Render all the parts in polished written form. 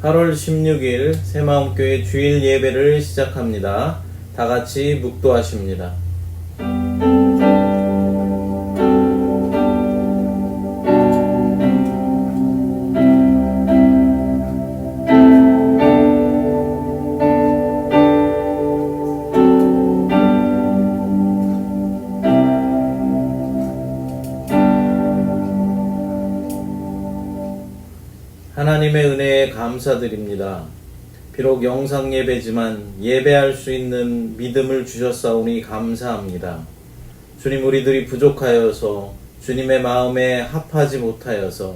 8월 16일 새마음교회 주일 예배를 시작합니다. 다 같이 묵도하십니다. 하나님의 은혜에 감사드립니다. 비록 영상 예배지만 예배할 수 있는 믿음을 주셨사오니 감사합니다. 주님, 우리들이 부족하여서 주님의 마음에 합하지 못하여서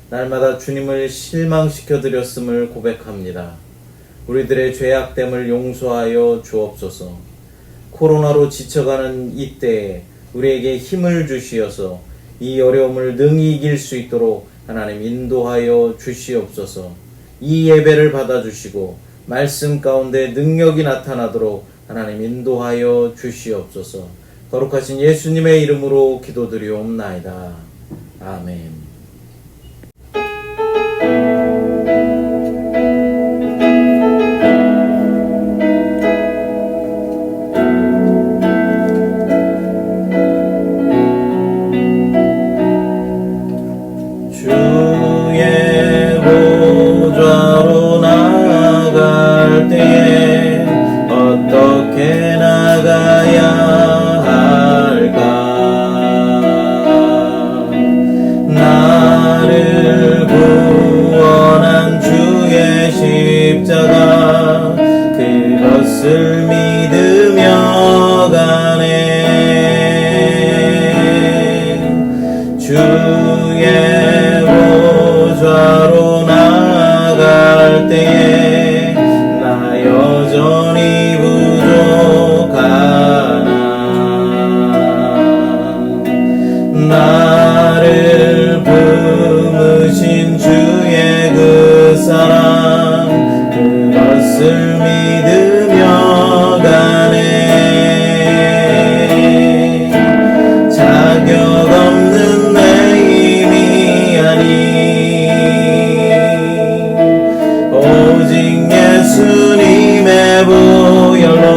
날마다 주님을 실망시켜 드렸음을 고백합니다. 우리들의 죄악됨을 용서하여 주옵소서. 코로나로 지쳐가는 이때에 우리에게 힘을 주시어서 이 어려움을 능히 이길 수 있도록 하나님 인도하여 주시옵소서. 이 예배를 받아주시고 말씀 가운데 능력이 나타나도록 하나님 인도하여 주시옵소서. 거룩하신 예수님의 이름으로 기도드리옵나이다. 아멘. 어떻게 나가야 할까? 나를 구원한 주의 십자가, 그것을 믿으며 가네. 주의 보좌로 나갈 때에 나 여전히 부족하나. 나를 품으신 주의 그 사랑, 그것을 믿으며 가네. 자격 없는 내 힘이 아닌 오직 예수님의 보혈로,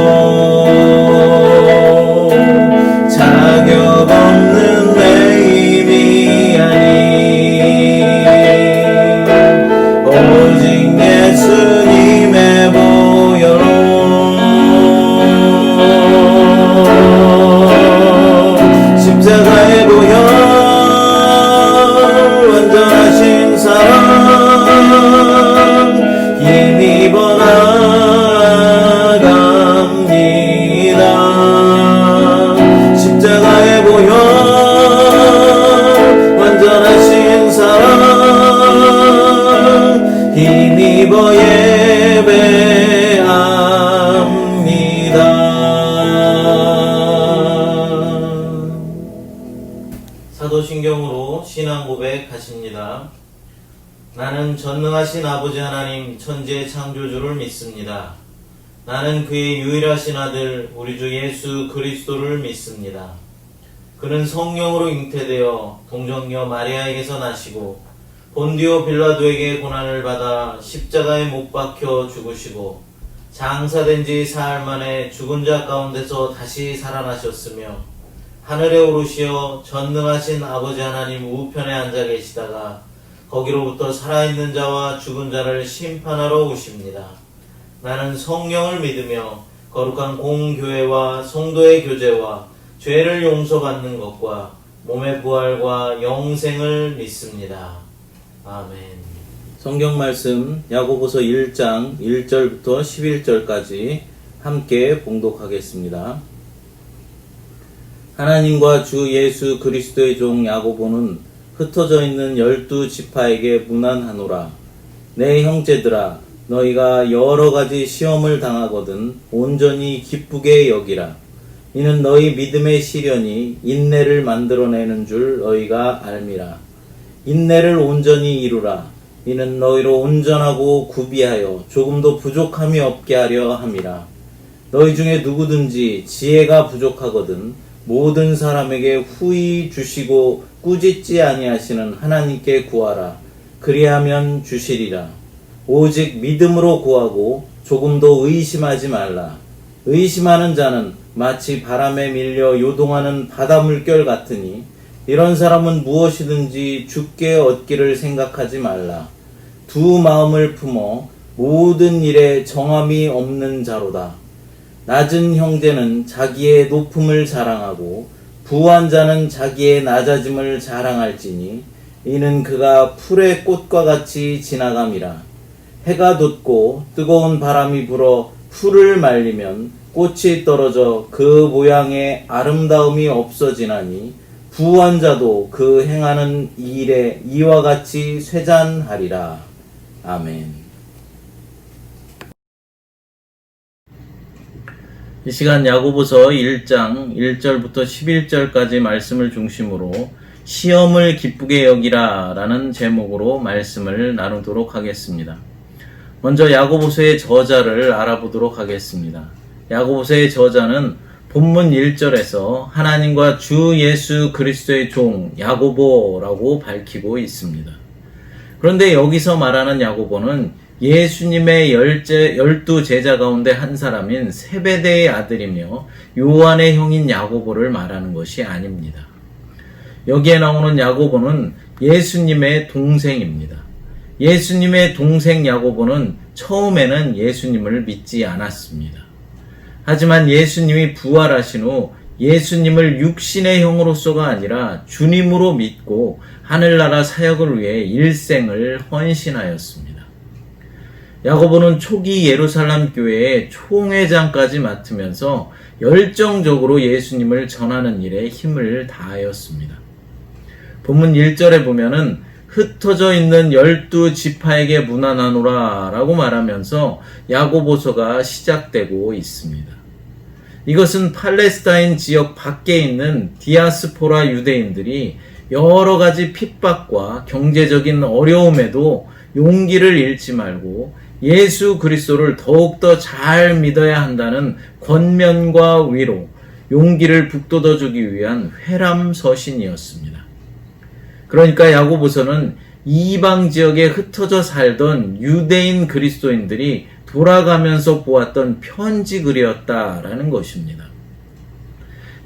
자격 없는 내 힘이 아닌 오직 예수님의 보혈로, 십자가의 보혈, 완전하신 사랑 힘입어 나갑니다. 십자가의 보혈, 완전하신 사랑 힘입어 예배합니다. 사도신경으로 신앙 고백하십니다. 나는 전능하신 아버지 하나님 천지의 창조주를 믿습니다. 나는 그의 유일하신 아들 우리 주 예수 그리스도를 믿습니다. 그는 성령으로 잉태되어 동정녀 마리아에게서 나시고 본디오 빌라도에게 고난을 받아 십자가에 못 박혀 죽으시고 장사된 지 사흘 만에 죽은 자 가운데서 다시 살아나셨으며 하늘에 오르시어 전능하신 아버지 하나님 우편에 앉아 계시다가 거기로부터 살아있는 자와 죽은 자를 심판하러 오십니다. 나는 성령을 믿으며 거룩한 공교회와 성도의 교제와 죄를 용서받는 것과 몸의 부활과 영생을 믿습니다. 아멘. 성경 말씀 야고보서 1장 1절부터 11절까지 함께 봉독하겠습니다. 하나님과 주 예수 그리스도의 종 야고보는 흩어져 있는 12지파에게 문안하노라. 내 형제들아, 너희가 여러 가지 시험을 당하거든 온전히 기쁘게 여기라. 이는 너희 믿음의 시련이 인내를 만들어내는 줄 너희가 알미라. 인내를 온전히 이루라. 이는 너희로 온전하고 구비하여 조금도 부족함이 없게 하려 함이라. 너희 중에 누구든지 지혜가 부족하거든 모든 사람에게 후히 주시고 꾸짖지 아니하시는 하나님께 구하라. 그리하면 주시리라. 오직 믿음으로 구하고 조금도 의심하지 말라. 의심하는 자는 마치 바람에 밀려 요동하는 바다 물결 같으니 이런 사람은 무엇이든지 주께 얻기를 생각하지 말라. 두 마음을 품어 모든 일에 정함이 없는 자로다. 낮은 형제는 자기의 높음을 자랑하고 부한 자는 자기의 낮아짐을 자랑할지니 이는 그가 풀의 꽃과 같이 지나감이라. 해가 돋고 뜨거운 바람이 불어 풀을 말리면 꽃이 떨어져 그 모양의 아름다움이 없어지나니 부한 자도 그 행하는 일에 이와 같이 쇠잔하리라. 아멘. 이 시간 야고보서 1장 1절부터 11절까지 말씀을 중심으로 시험을 기쁘게 여기라 라는 제목으로 말씀을 나누도록 하겠습니다. 먼저 야고보서의 저자를 알아보도록 하겠습니다. 야고보서의 저자는 본문 1절에서 하나님과 주 예수 그리스도의 종 야고보라고 밝히고 있습니다. 그런데 여기서 말하는 야고보는 예수님의 12 제자 가운데 한 사람인 세베대의 아들이며 요한의 형인 야고보를 말하는 것이 아닙니다. 여기에 나오는 야고보는 예수님의 동생입니다. 예수님의 동생 야고보는 처음에는 예수님을 믿지 않았습니다. 하지만 예수님이 부활하신 후 예수님을 육신의 형으로서가 아니라 주님으로 믿고 하늘나라 사역을 위해 일생을 헌신하였습니다. 야고보는 초기 예루살렘 교회의 총회장까지 맡으면서 열정적으로 예수님을 전하는 일에 힘을 다하였습니다. 본문 1절에 보면은 흩어져 있는 12지파에게 문안하노라 라고 말하면서 야고보서가 시작되고 있습니다. 이것은 팔레스타인 지역 밖에 있는 디아스포라 유대인들이 여러 가지 핍박과 경제적인 어려움에도 용기를 잃지 말고 예수 그리스도를 더욱더 잘 믿어야 한다는 권면과 위로, 용기를 북돋아주기 위한 회람서신이었습니다. 그러니까 야고보서는 이방 지역에 흩어져 살던 유대인 그리스도인들이 돌아가면서 보았던 편지글이었다라는 것입니다.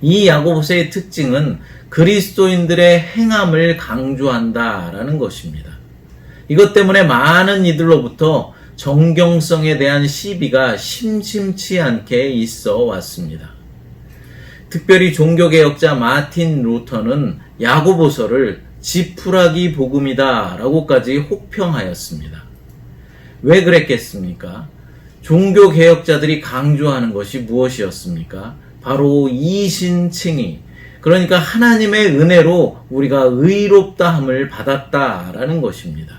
이 야고보서의 특징은 그리스도인들의 행함을 강조한다라는 것입니다. 이것 때문에 많은 이들로부터 정경성에 대한 시비가 심심치 않게 있어 왔습니다. 특별히 종교개혁자 마틴 루터는 야고보서를 지푸라기 복음이다 라고까지 혹평하였습니다. 왜 그랬겠습니까? 종교개혁자들이 강조하는 것이 무엇이었습니까? 바로 이신칭의, 그러니까 하나님의 은혜로 우리가 의롭다함을 받았다라는 것입니다.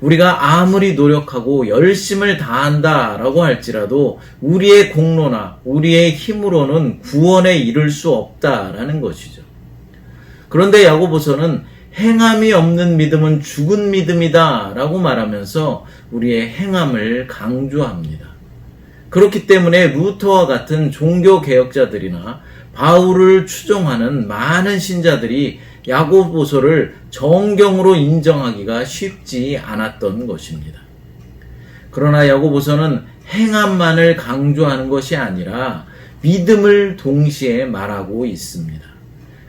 우리가 아무리 노력하고 열심을 다한다라고 할지라도 우리의 공로나 우리의 힘으로는 구원에 이를 수 없다라는 것이죠. 그런데 야고보서는 행함이 없는 믿음은 죽은 믿음이다 라고 말하면서 우리의 행함을 강조합니다. 그렇기 때문에 루터와 같은 종교개혁자들이나 바울을 추종하는 많은 신자들이 야고보서를 정경으로 인정하기가 쉽지 않았던 것입니다. 그러나 야고보서는 행함만을 강조하는 것이 아니라 믿음을 동시에 말하고 있습니다.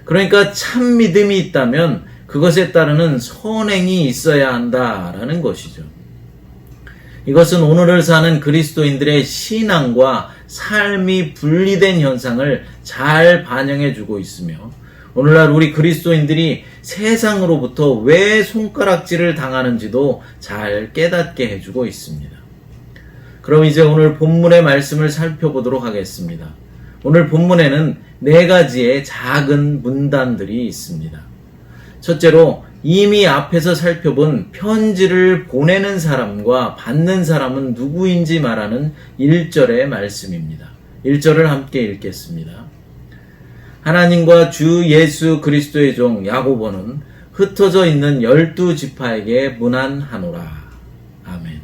그러니까 참 믿음이 있다면 그것에 따르는 선행이 있어야 한다라는 것이죠. 이것은 오늘을 사는 그리스도인들의 신앙과 삶이 분리된 현상을 잘 반영해주고 있으며 오늘날 우리 그리스도인들이 세상으로부터 왜 손가락질을 당하는지도 잘 깨닫게 해주고 있습니다. 그럼 이제 오늘 본문의 말씀을 살펴보도록 하겠습니다. 오늘 본문에는 4가지의 작은 문단들이 있습니다. 첫째로 이미 앞에서 살펴본 편지를 보내는 사람과 받는 사람은 누구인지 말하는 1절의 말씀입니다. 1절을 함께 읽겠습니다. 하나님과 주 예수 그리스도의 종 야고보는 흩어져 있는 12지파에게 문안하노라. 아멘.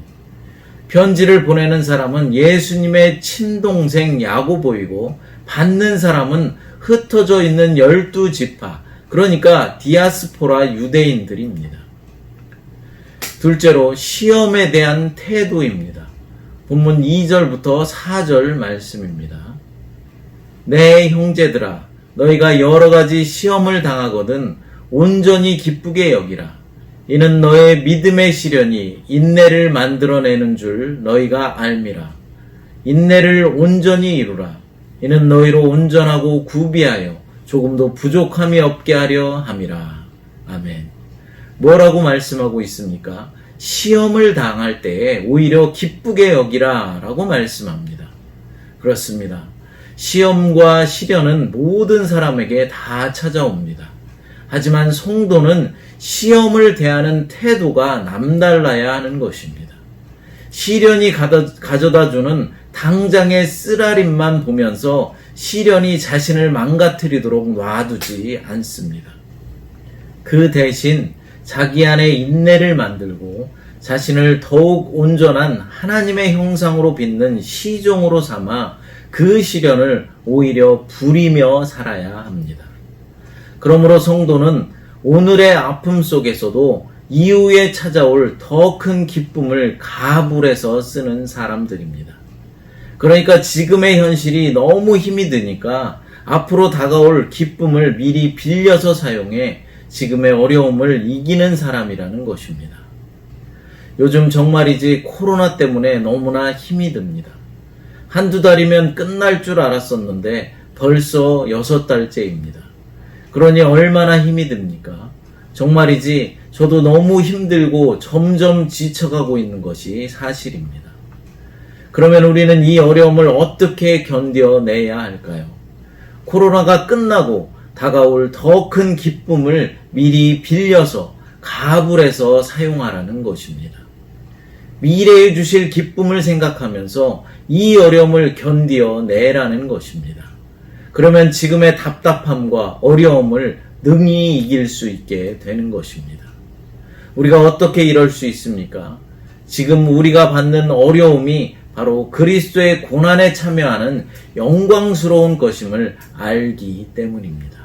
편지를 보내는 사람은 예수님의 친동생 야고보이고 받는 사람은 흩어져 있는 12지파, 그러니까 디아스포라 유대인들입니다. 둘째로 시험에 대한 태도입니다. 본문 2절부터 4절 말씀입니다. 내 형제들아, 너희가 여러 가지 시험을 당하거든 온전히 기쁘게 여기라. 이는 너의 믿음의 시련이 인내를 만들어내는 줄 너희가 알미라. 인내를 온전히 이루라. 이는 너희로 온전하고 구비하여 조금도 부족함이 없게 하려 함이라. 아멘. 뭐라고 말씀하고 있습니까? 시험을 당할 때에 오히려 기쁘게 여기라 라고 말씀합니다. 그렇습니다. 시험과 시련은 모든 사람에게 다 찾아옵니다. 하지만 성도는 시험을 대하는 태도가 남달라야 하는 것입니다. 시련이 가져다주는 당장의 쓰라림만 보면서 시련이 자신을 망가뜨리도록 놔두지 않습니다. 그 대신 자기 안에 인내를 만들고 자신을 더욱 온전한 하나님의 형상으로 빚는 시종으로 삼아 그 시련을 오히려 부리며 살아야 합니다. 그러므로 성도는 오늘의 아픔 속에서도 이후에 찾아올 더 큰 기쁨을 가불해서 쓰는 사람들입니다. 그러니까 지금의 현실이 너무 힘이 드니까 앞으로 다가올 기쁨을 미리 빌려서 사용해 지금의 어려움을 이기는 사람이라는 것입니다. 요즘 정말이지 코로나 때문에 너무나 힘이 듭니다. 한두 달이면 끝날 줄 알았었는데 벌써 6달째입니다. 그러니 얼마나 힘이 듭니까? 정말이지 저도 너무 힘들고 점점 지쳐가고 있는 것이 사실입니다. 그러면 우리는 이 어려움을 어떻게 견뎌내야 할까요? 코로나가 끝나고 다가올 더 큰 기쁨을 미리 빌려서 가불해서 사용하라는 것입니다. 미래에 주실 기쁨을 생각하면서 이 어려움을 견뎌내라는 것입니다. 그러면 지금의 답답함과 어려움을 능히 이길 수 있게 되는 것입니다. 우리가 어떻게 이럴 수 있습니까? 지금 우리가 받는 어려움이 바로 그리스도의 고난에 참여하는 영광스러운 것임을 알기 때문입니다.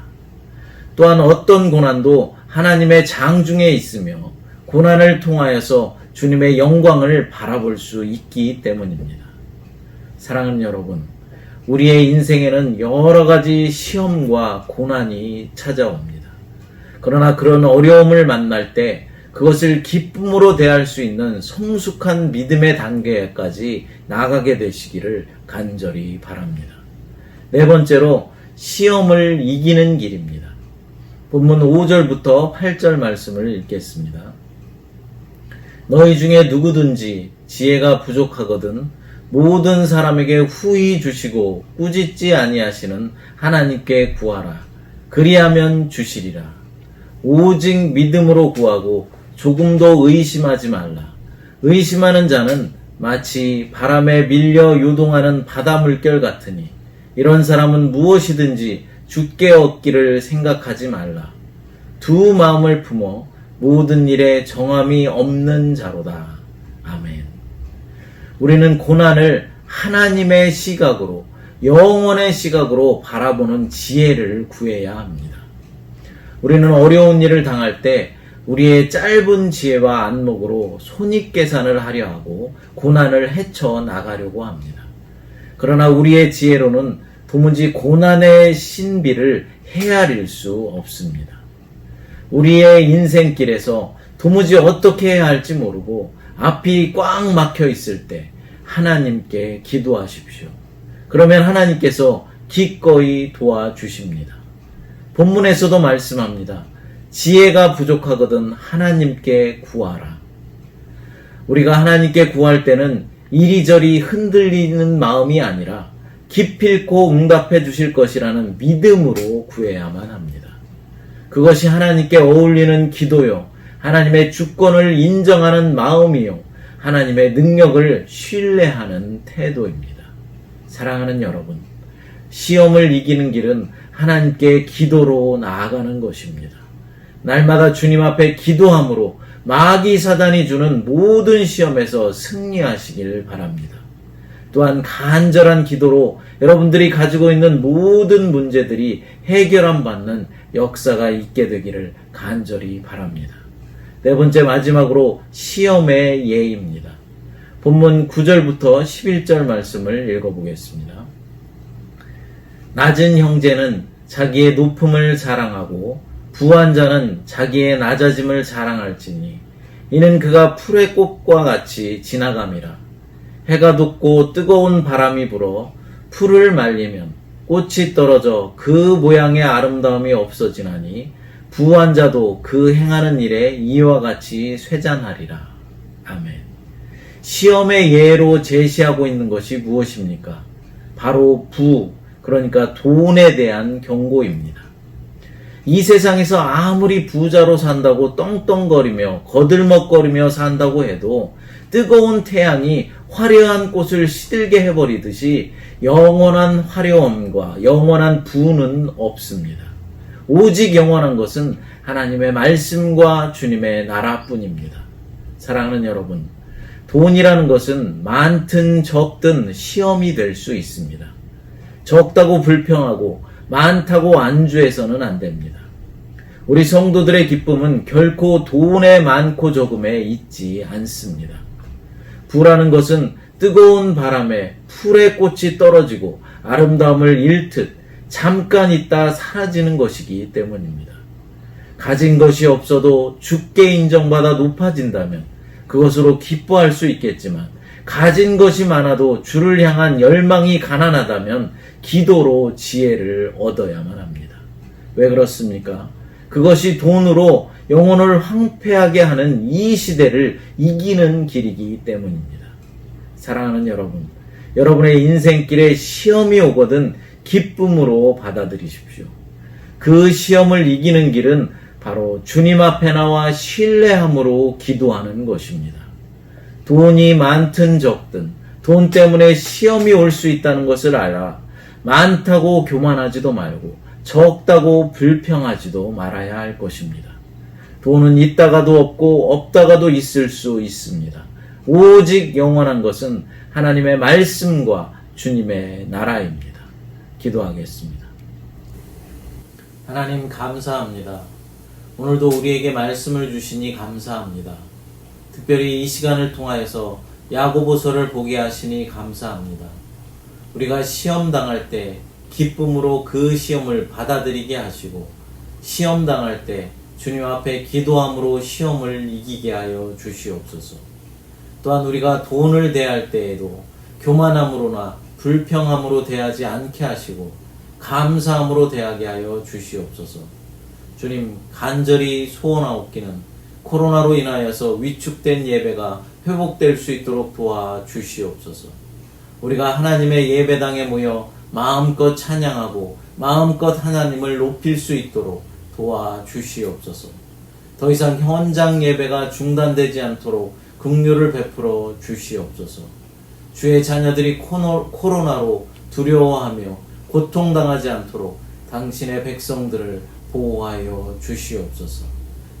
또한 어떤 고난도 하나님의 장중에 있으며 고난을 통하여서 주님의 영광을 바라볼 수 있기 때문입니다. 사랑하는 여러분, 우리의 인생에는 여러 가지 시험과 고난이 찾아옵니다. 그러나 그런 어려움을 만날 때 그것을 기쁨으로 대할 수 있는 성숙한 믿음의 단계까지 나가게 되시기를 간절히 바랍니다. 네 번째로 시험을 이기는 길입니다. 본문 5절부터 8절 말씀을 읽겠습니다. 너희 중에 누구든지 지혜가 부족하거든 모든 사람에게 후히 주시고 꾸짖지 아니하시는 하나님께 구하라. 그리하면 주시리라. 오직 믿음으로 구하고 조금도 의심하지 말라. 의심하는 자는 마치 바람에 밀려 요동하는 바다 물결 같으니 이런 사람은 무엇이든지 주께 얻기를 생각하지 말라. 두 마음을 품어 모든 일에 정함이 없는 자로다. 아멘. 우리는 고난을 하나님의 시각으로, 영원의 시각으로 바라보는 지혜를 구해야 합니다. 우리는 어려운 일을 당할 때 우리의 짧은 지혜와 안목으로 손익계산을 하려 하고 고난을 헤쳐나가려고 합니다. 그러나 우리의 지혜로는 도무지 고난의 신비를 헤아릴 수 없습니다. 우리의 인생길에서 도무지 어떻게 해야 할지 모르고 앞이 꽉 막혀 있을 때 하나님께 기도하십시오. 그러면 하나님께서 기꺼이 도와주십니다. 본문에서도 말씀합니다. 지혜가 부족하거든 하나님께 구하라. 우리가 하나님께 구할 때는 이리저리 흔들리는 마음이 아니라 기필코 응답해 주실 것이라는 믿음으로 구해야만 합니다. 그것이 하나님께 어울리는 기도요, 하나님의 주권을 인정하는 마음이요, 하나님의 능력을 신뢰하는 태도입니다. 사랑하는 여러분, 시험을 이기는 길은 하나님께 기도로 나아가는 것입니다. 날마다 주님 앞에 기도함으로 마귀 사단이 주는 모든 시험에서 승리하시길 바랍니다. 또한 간절한 기도로 여러분들이 가지고 있는 모든 문제들이 해결함 받는 역사가 있게 되기를 간절히 바랍니다. 네 번째 마지막으로 시험의 예입니다. 본문 9절부터 11절 말씀을 읽어보겠습니다. 낮은 형제는 자기의 높음을 자랑하고 부한 자는 자기의 낮아짐을 자랑할지니 이는 그가 풀의 꽃과 같이 지나감이라. 해가 돋고 뜨거운 바람이 불어 풀을 말리면 꽃이 떨어져 그 모양의 아름다움이 없어지나니 부한 자도 그 행하는 일에 이와 같이 쇠잔하리라. 아멘. 시험의 예로 제시하고 있는 것이 무엇입니까? 바로 그러니까 돈에 대한 경고입니다. 이 세상에서 아무리 부자로 산다고 떵떵거리며 거들먹거리며 산다고 해도 뜨거운 태양이 화려한 꽃을 시들게 해버리듯이 영원한 화려함과 영원한 부는 없습니다. 오직 영원한 것은 하나님의 말씀과 주님의 나라뿐입니다. 사랑하는 여러분, 돈이라는 것은 많든 적든 시험이 될 수 있습니다. 적다고 불평하고 많다고 안주해서는 안 됩니다. 우리 성도들의 기쁨은 결코 돈의 많고 적음에 있지 않습니다. 부라는 것은 뜨거운 바람에 풀의 꽃이 떨어지고 아름다움을 잃듯 잠깐 있다 사라지는 것이기 때문입니다. 가진 것이 없어도 주께 인정받아 높아진다면 그것으로 기뻐할 수 있겠지만 가진 것이 많아도 주를 향한 열망이 가난하다면 기도로 지혜를 얻어야만 합니다. 왜 그렇습니까? 그것이 돈으로 영혼을 황폐하게 하는 이 시대를 이기는 길이기 때문입니다. 사랑하는 여러분, 여러분의 인생길에 시험이 오거든 기쁨으로 받아들이십시오. 그 시험을 이기는 길은 바로 주님 앞에 나와 신뢰함으로 기도하는 것입니다. 돈이 많든 적든 돈 때문에 시험이 올 수 있다는 것을 알아 많다고 교만하지도 말고 적다고 불평하지도 말아야 할 것입니다. 돈은 있다가도 없고 없다가도 있을 수 있습니다. 오직 영원한 것은 하나님의 말씀과 주님의 나라입니다. 기도하겠습니다. 하나님 감사합니다. 오늘도 우리에게 말씀을 주시니 감사합니다. 특별히 이 시간을 통하여서 야고보서를 보게 하시니 감사합니다. 우리가 시험 당할 때 기쁨으로 그 시험을 받아들이게 하시고 시험 당할 때 주님 앞에 기도함으로 시험을 이기게 하여 주시옵소서. 또한 우리가 돈을 대할 때에도 교만함으로나 불평함으로 대하지 않게 하시고 감사함으로 대하게 하여 주시옵소서. 주님, 간절히 소원하옵기는 코로나로 인하여서 위축된 예배가 회복될 수 있도록 도와주시옵소서. 우리가 하나님의 예배당에 모여 마음껏 찬양하고 마음껏 하나님을 높일 수 있도록 도와주시옵소서. 더 이상 현장 예배가 중단되지 않도록 긍휼을 베풀어 주시옵소서. 주의 자녀들이 코로나로 두려워하며 고통당하지 않도록 당신의 백성들을 보호하여 주시옵소서.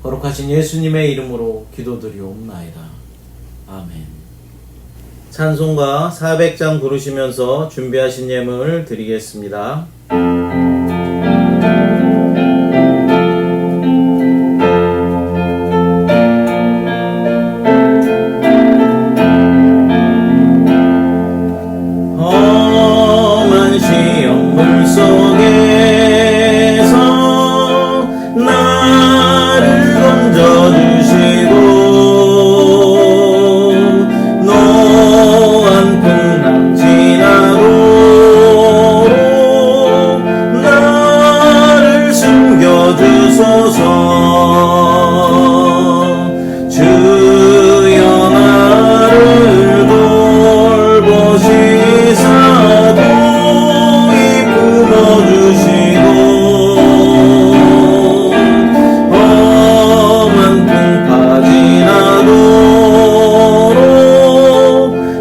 거룩하신 예수님의 이름으로 기도드리옵나이다. 아멘. 찬송가 400장 부르시면서 준비하신 예물 드리겠습니다. 험한 시험 물 속에서 나를 던져주시고 노한 풍랑 지나도록 나를 숨겨주소서. 주여 나를 돌보시사 도이 품어주시고 험한 풍파 지나도록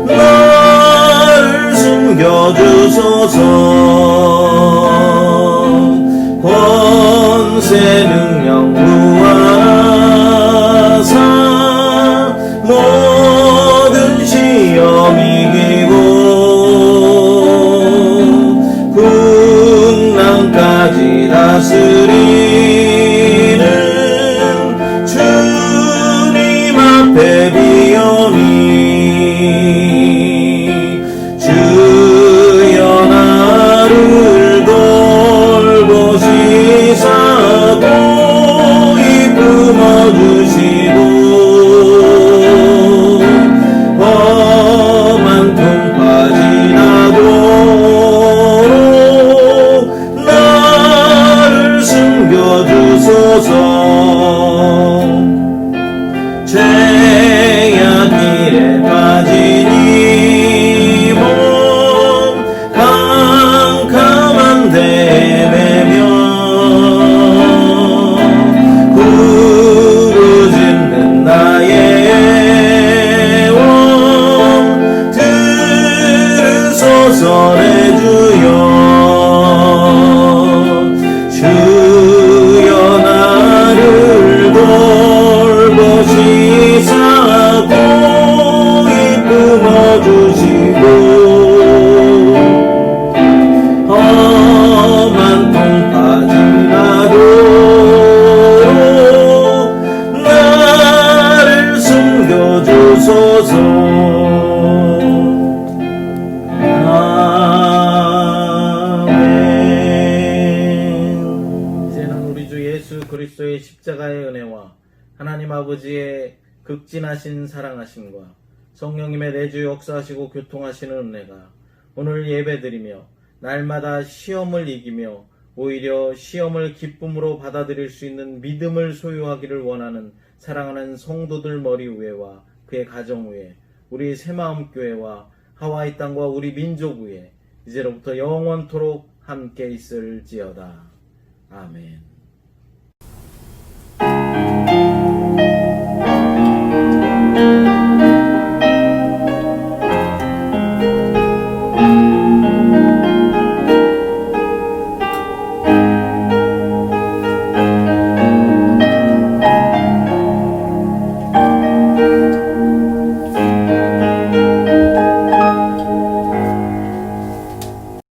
나를 숨겨주소서. 권세 능력 무한하사 모든 시험 이기고 풍랑까지 다스리는 주 아버지의 극진하신 사랑하심과 성령님의 내주 역사하시고 교통하시는 은혜가 오늘 예배드리며 날마다 시험을 이기며 오히려 시험을 기쁨으로 받아들일 수 있는 믿음을 소유하기를 원하는 사랑하는 성도들 머리 위에와 그의 가정 위에 우리 새마음교회와 하와이 땅과 우리 민족 위에 이제로부터 영원토록 함께 있을지어다. 아멘.